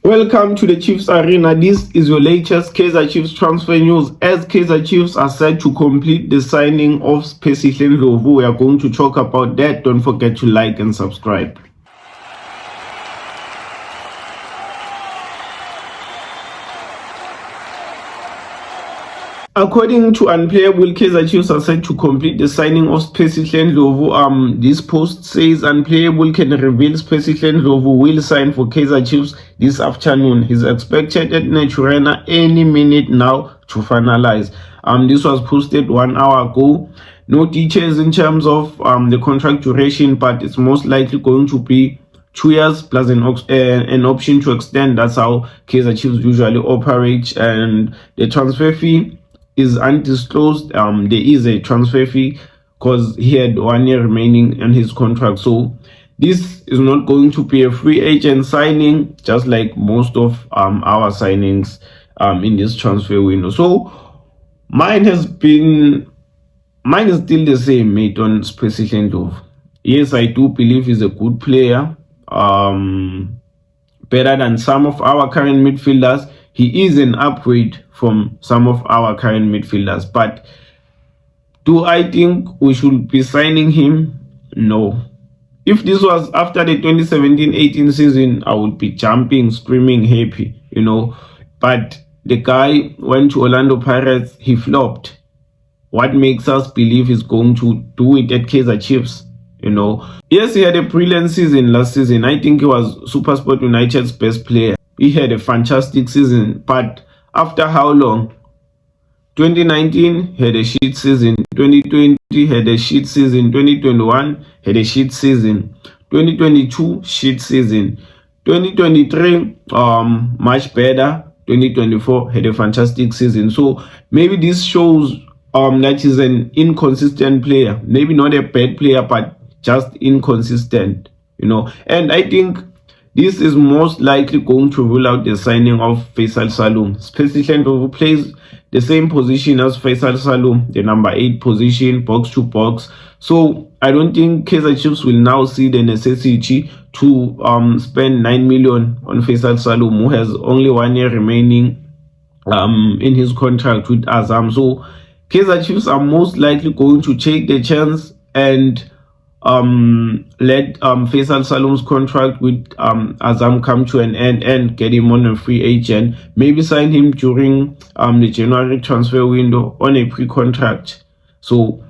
Welcome to the Chiefs Arena. This is your latest Kaizer Chiefs transfer news. As Kaizer Chiefs are set to complete the signing of Spesihle Ndlovu, we are going to talk about that. Don't forget to like and subscribe. According to Unplayable, Kaizer Chiefs are set to complete the signing of Spesihle Ndlovu. This post says Unplayable can reveal Spesihle Ndlovu will sign for Kaizer Chiefs this afternoon. He's expected at Naturena any minute now to finalize. This was posted 1 hour ago. No details in terms of the contract duration, but it's most likely going to be 2 years plus an option to extend. That's how Kaizer Chiefs usually operate, and the transfer fee is undisclosed. There is a transfer fee because he had 1 year remaining in his contract. So this is not going to be a free agent signing, just like most of our signings in this transfer window. So mine is still the same, mate, on Spesihle Ndlovu. Yes, I do believe he's a good player, better than some of our current midfielders. He is an upgrade from some of our current midfielders. But do I think we should be signing him? No. If this was after the 2017-18 season, I would be jumping, screaming, happy, But the guy went to Orlando Pirates, he flopped. What makes us believe he's going to do it at Kaizer Chiefs? Yes, he had a brilliant season last season. I think he was SuperSport United's best player. He had a fantastic season, but after how long? 2019 had a shit season, 2020 had a shit season, 2021 had a shit season, 2022 shit season, 2023 much better, 2024 had a fantastic season. So maybe this shows that he's an inconsistent player, maybe not a bad player, but just inconsistent, and I think this is most likely going to rule out the signing of Faisal Salum. Spesihle Ndlovu plays the same position as Faisal Salum, the number 8 position, box to box. So I don't think Kaizer Chiefs will now see the necessity to spend 9 million on Faisal Salum, who has only 1 year remaining in his contract with Azam. So Kaizer Chiefs are most likely going to take the chance and let Faisal Salum's contract with Azam come to an end and get him on a free agent. Maybe sign him during the January transfer window on a pre-contract. So,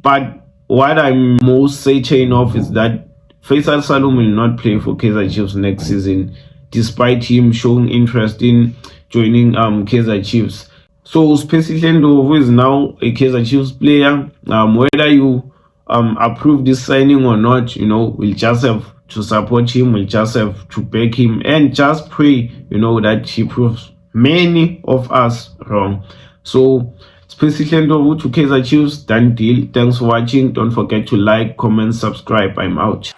but what I'm most certain of is that Faisal Salum will not play for Kaizer Chiefs next season, despite him showing interest in joining Kaizer Chiefs. So Spesihle Ndlovu is now a Kaizer Chiefs player. Whether you approve this signing or not, we'll just have to support him, we'll just have to back him and just pray, that he proves many of us wrong. So Spesihle Ndlovu to Kaizer Chiefs, done deal. Thanks for watching. Don't forget to like, comment, subscribe. I'm out.